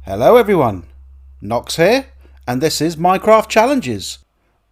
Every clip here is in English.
Hello everyone, Nox here, and this is Minecraft Challenges.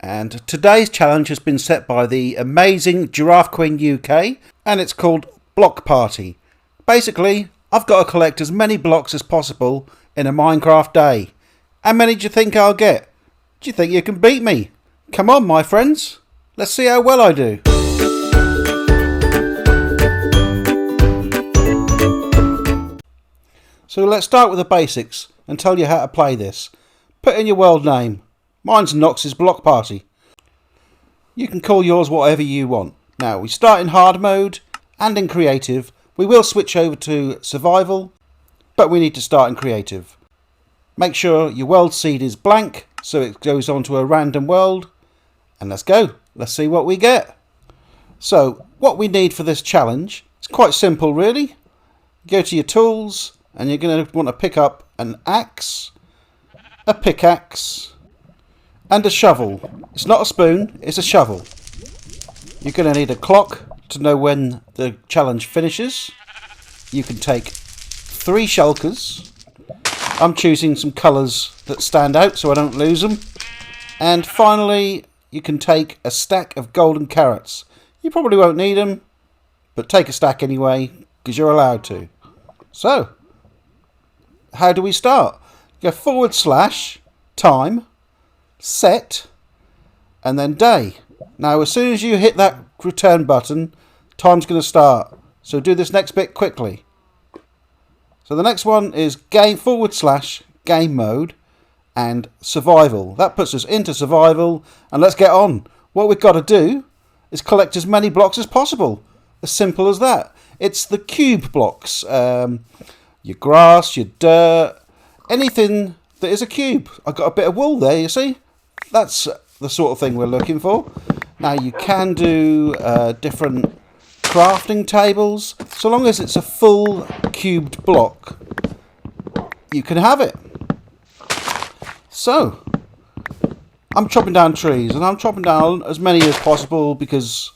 And today's challenge has been set by the amazing GiraffeQueenUK, and it's called Block Party. Basically, I've got to collect as many blocks as possible in a Minecraft day. How many do you think I'll get? Do you think you can beat me? Come on, my friends, let's see how well I do. So let's start with the basics and tell you how to play this. Put in your world name. Mine's Nox's Block Party. You can call yours whatever you want. Now we start in hard mode and in creative. We will switch over to survival, but we need to start in creative. Make sure your world seed is blank so it goes on to a random world. And let's go. Let's see what we get. So what we need for this challenge is quite simple really. Go to your tools. And you're going to want to pick up an axe, a pickaxe, and a shovel. It's not a spoon, it's a shovel. You're going to need a clock to know when the challenge finishes. You can take 3 shulkers. I'm choosing some colours that stand out so I don't lose them. And finally, you can take a stack of golden carrots. You probably won't need them, but take a stack anyway, because you're allowed to. So, how do we start? Go / time, set, and then day. Now as soon as you hit that return button, time's going to start. So do this next bit quickly. So the next one is game / game mode and survival. That puts us into survival, and let's get on. What we've got to do is collect as many blocks as possible. As simple as that. It's the cube blocks. Your grass, your dirt, anything that is a cube. I've got a bit of wool there, you see? That's the sort of thing we're looking for. Now you can do different crafting tables. So long as it's a full cubed block, you can have it. So, I'm chopping down trees, and I'm chopping down as many as possible because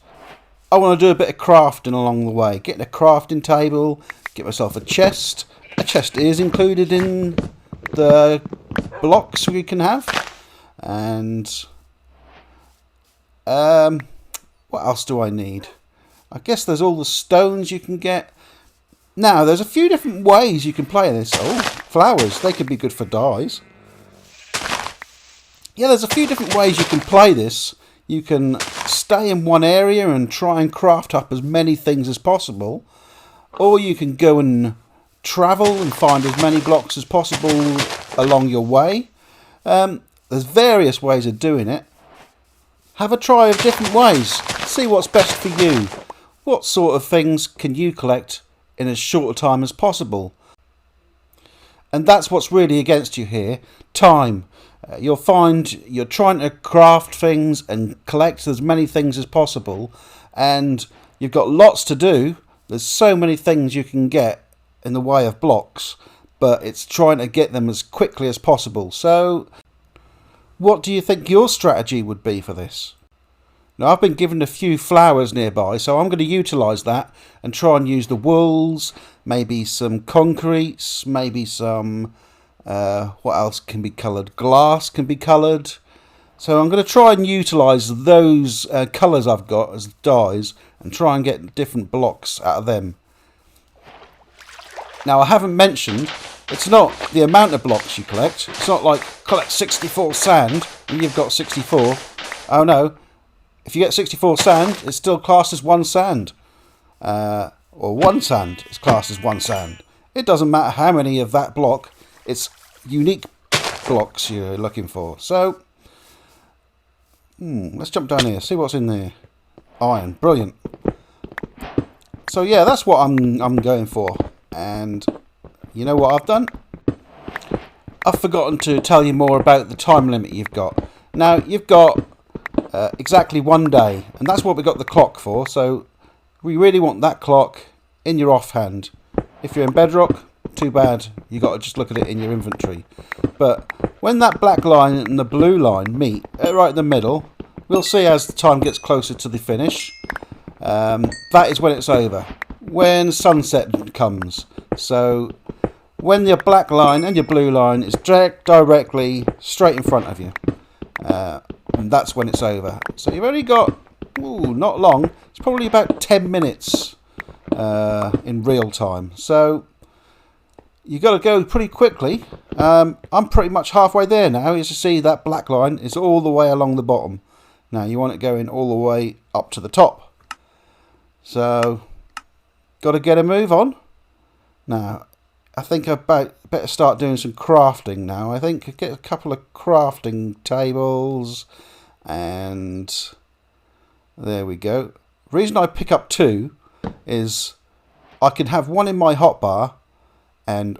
I want to do a bit of crafting along the way. Getting a crafting table, get myself a chest. A chest is included in the blocks we can have. And what else do I need? I guess there's all the stones you can get. Now, there's a few different ways you can play this. Oh, flowers. They could be good for dyes. Yeah, there's a few different ways you can play this. You can stay in one area and try and craft up as many things as possible. Or you can go and travel and find as many blocks as possible along your way. There's various ways of doing it. Have a try of different ways. See what's best for you. What sort of things can you collect in as short a time as possible? And that's what's really against you here. Time. You'll find you're trying to craft things and collect as many things as possible. And you've got lots to do. There's so many things you can get in the way of blocks, but it's trying to get them as quickly as possible. So, what do you think your strategy would be for this? Now, I've been given a few flowers nearby, so I'm going to utilise that and try and use the wools, maybe some concretes, maybe some, what else can be coloured? Glass can be coloured. So I'm going to try and utilise those colours I've got as dyes and try and get different blocks out of them. Now I haven't mentioned, it's not the amount of blocks you collect. It's not like collect 64 sand and you've got 64. Oh no, if you get 64 sand, it's still classed as 1 sand. Or 1 sand is classed as 1 sand. It doesn't matter how many of that block, it's unique blocks you're looking for. So, let's jump down here, see what's in there. Iron, brilliant. So yeah, that's what I'm going for. And you know what I've done? I've forgotten to tell you more about the time limit you've got. Now you've got exactly 1 day, and that's what we got the clock for. So we really want that clock in your offhand. If you're in Bedrock, too bad, you got to just look at it in your inventory. But when that black line and the blue line meet right in the middle, we'll see as the time gets closer to the finish. That is when it's over. When sunset comes. So when your black line and your blue line is directly straight in front of you. And that's when it's over. So you've only got, not long, it's probably about 10 minutes in real time. So you've got to go pretty quickly. I'm pretty much halfway there now. As you see, that black line is all the way along the bottom. Now you want it going all the way up to the top. So got to get a move on. Now I think I better start doing some crafting now. I think I get a couple of crafting tables, and there we go. The reason I pick up 2 is I can have one in my hotbar and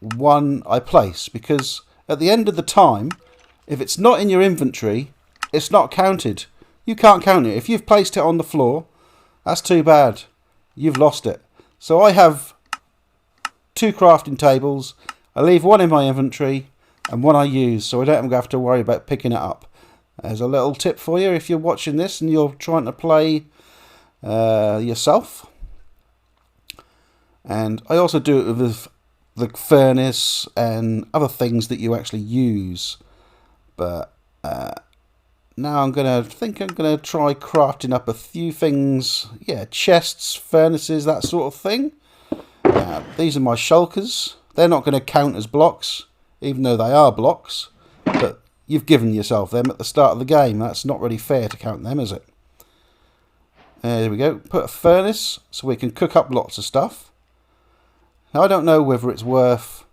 one I place, because at the end of the time, if it's not in your inventory, it's not counted. You can't count it. If you've placed it on the floor, that's too bad. You've lost it. So I have 2 crafting tables. I leave one in my inventory and one I use, so I don't have to worry about picking it up. There's a little tip for you if you're watching this and you're trying to play yourself. And I also do it with the furnace and other things that you actually use. But now I'm gonna try crafting up a few things. Yeah, chests, furnaces, that sort of thing. These are my shulkers. They're not going to count as blocks, even though they are blocks. But you've given yourself them at the start of the game. That's not really fair to count them, is it? There we go. Put a furnace so we can cook up lots of stuff. Now I don't know whether it's worth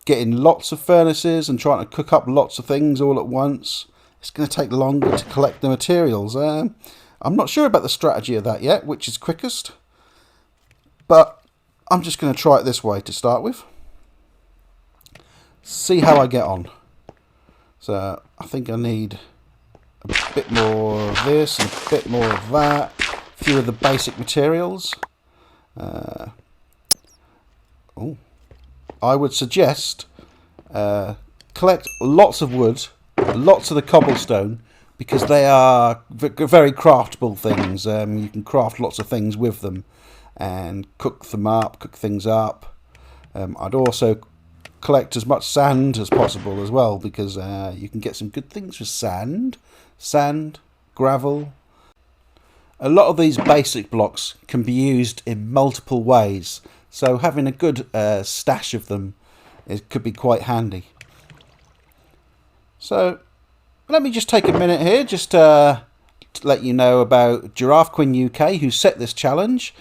getting lots of furnaces and trying to cook up lots of things all at once. It's going to take longer to collect the materials. I'm not sure about the strategy of that yet, which is quickest. But I'm just going to try it this way to start with. See how I get on. So I think I need a bit more of this and a bit more of that. A few of the basic materials. I would suggest collect lots of wood, lots of the cobblestone, because they are very craftable things. You can craft lots of things with them and cook things up. I'd also collect as much sand as possible as well, because you can get some good things with sand, gravel. A lot of these basic blocks can be used in multiple ways, so having a good stash of them could be quite handy. So let me just take a minute here just to let you know about GiraffeQueenUK, who set this challenge.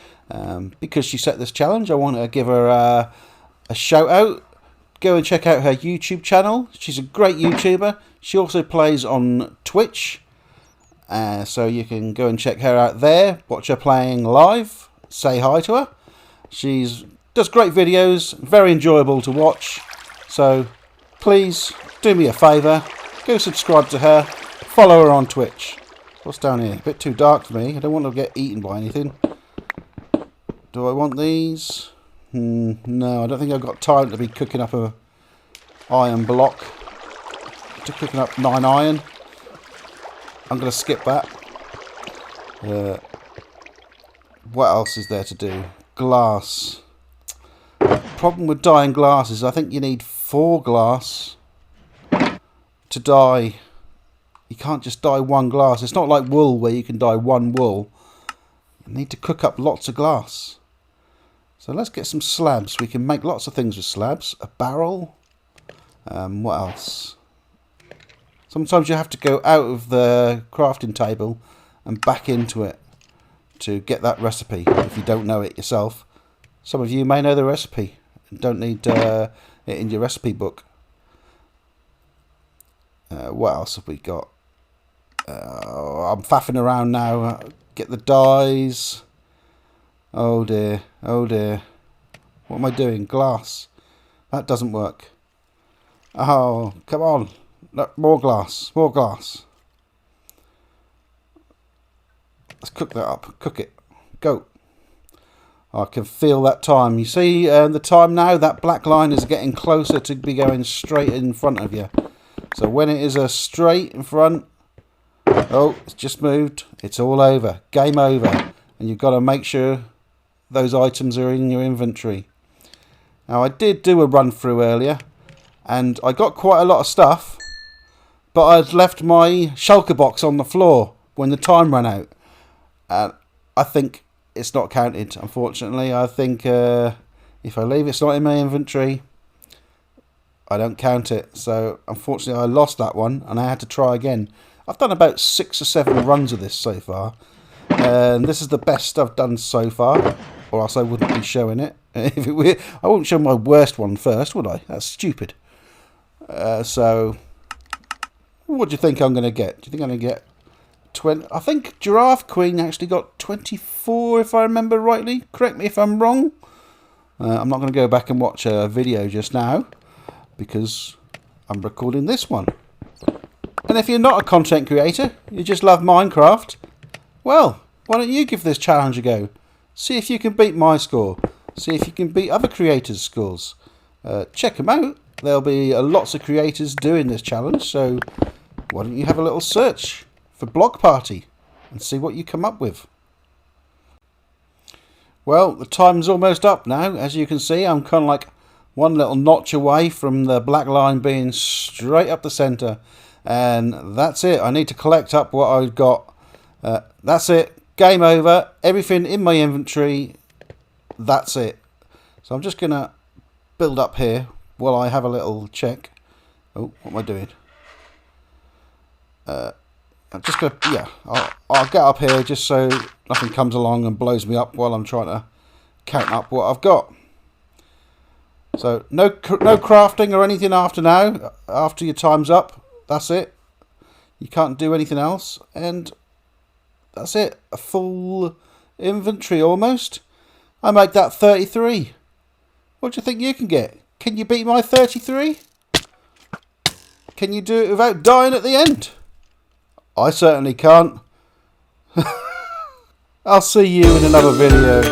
Because she set this challenge, I want to give her a shout out. Go and check out her YouTube channel. She's a great YouTuber. She also plays on Twitch, so you can go and check her out there. Watch her playing live. Say hi to her. She does great videos, very enjoyable to watch. So please do me a favour, go subscribe to her, follow her on Twitch. What's down here? A bit too dark for me. I don't want to get eaten by anything. Do I want these? No, I don't think I've got time to be cooking up a iron block. To cooking up 9 iron. I'm going to skip that. What else is there to do? Glass. Problem with dyeing glass is I think you need 4 glass to dye. You can't just dye 1 glass. It's not like wool where you can dye 1 wool. You need to cook up lots of glass. So let's get some slabs. We can make lots of things with slabs. A barrel. What else? Sometimes you have to go out of the crafting table and back into it to get that recipe if you don't know it yourself. Some of you may know the recipe and don't need it in your recipe book. What else have we got? I'm faffing around now. Get the dyes. Oh dear, oh dear. What am I doing? Glass. That doesn't work. Oh, come on. No, more glass, more glass. Let's cook that up. Cook it. Go. I can feel that time. You see the time now? That black line is getting closer to be going straight in front of you. So when it is a straight in front, oh, it's just moved. It's all over. Game over. And you've got to make sure those items are in your inventory. Now I did do a run through earlier and I got quite a lot of stuff, but I'd left my shulker box on the floor when the time ran out. And I think it's not counted, unfortunately. I think if I leave it's not in my inventory, I don't count it. So unfortunately I lost that one and I had to try again. I've done about 6 or 7 runs of this so far. And this is the best I've done so far, or else I wouldn't be showing it. If it were, I wouldn't show my worst one first, would I? That's stupid. So, what do you think I'm going to get? Do you think I'm going to get 20? I think Giraffe Queen actually got 24, if I remember rightly. Correct me if I'm wrong. I'm not going to go back and watch a video just now, because I'm recording this one. And if you're not a content creator, you just love Minecraft, well, why don't you give this challenge a go? See if you can beat my score. See if you can beat other creators' scores. Check them out. There'll be lots of creators doing this challenge, so why don't you have a little search for Block Party and see what you come up with. Well, the time's almost up now. As you can see, I'm kind of like one little notch away from the black line being straight up the centre. And that's it. I need to collect up what I've got. That's it. Game over. Everything in my inventory. That's it. So I'm just going to build up here while I have a little check. Oh, what am I doing? I'm just going to, yeah, I'll get up here just so nothing comes along and blows me up while I'm trying to count up what I've got. So no crafting or anything after now. After your time's up, that's it. You can't do anything else, and that's it. A full inventory almost. I make that 33. What do you think you can get? Can you beat my 33? Can you do it without dying at the end? I certainly can't. I'll see you in another video.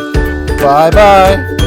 Bye bye.